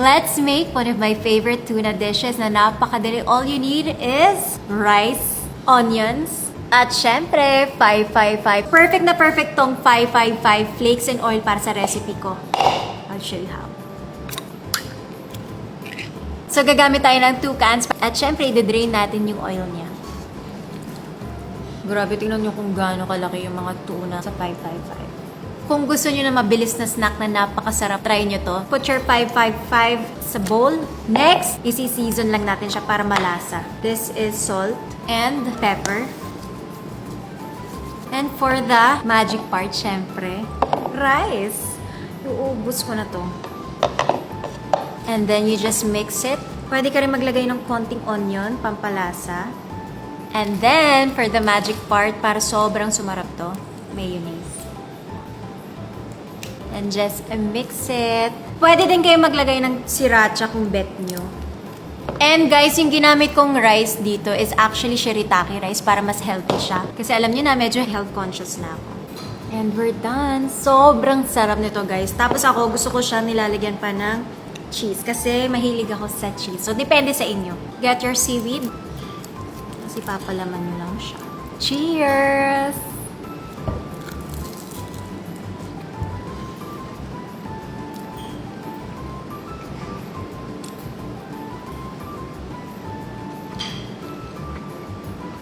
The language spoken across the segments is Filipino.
Let's make one of my favorite tuna dishes na napakadali. All you need is rice, onions, at syempre, 555. Perfect na perfect tong 555 flakes and oil para sa recipe ko. I'll show you how. So, gagamit tayo ng 2 cans. At syempre, i-drain natin yung oil niya. Grabe, tingnan nyo kung gaano kalaki yung mga tuna sa 555. Kung gusto nyo na mabilis na snack na napakasarap, try nyo to. Put your 555 sa bowl. Next, isi-season lang natin siya para malasa. This is salt and pepper. And for the magic part, syempre, rice. Uubos ko na to. And then you just mix it. Pwede ka rin maglagay ng konting onion, pampalasa. And then, for the magic part, para sobrang sumarap to, mayonnaise. And just mix it. Pwede din kayo maglagay ng sriracha kung bet nyo. And guys, yung ginamit kong rice dito is actually shirataki rice para mas healthy siya. Kasi alam niyo na, medyo health conscious na ako. And we're done. Sobrang sarap nito guys. Tapos ako, gusto ko siya nilalagyan pa ng cheese. Kasi mahilig ako sa cheese. So, depende sa inyo. Get your seaweed. Kasi papalaman nyo lang siya. Cheers!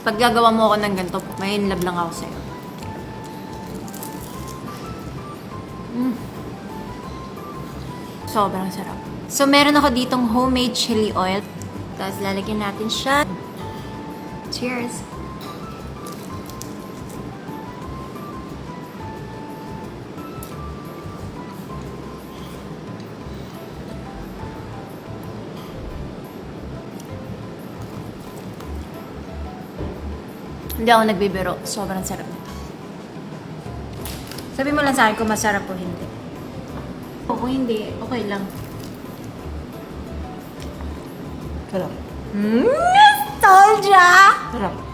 Pag gagawa mo ako ng ganito, may in love lang ako sa'yo. Sobrang sarap. So, meron ako ditong homemade chili oil. Tapos, lalagyan natin siya. Cheers! Hindi ako nagbibiro. Sobrang sarap nito. Sabi mo lang sa akin kung masarap o hindi. O kung hindi, okay lang. Sarap. Nostalgia! Sarap.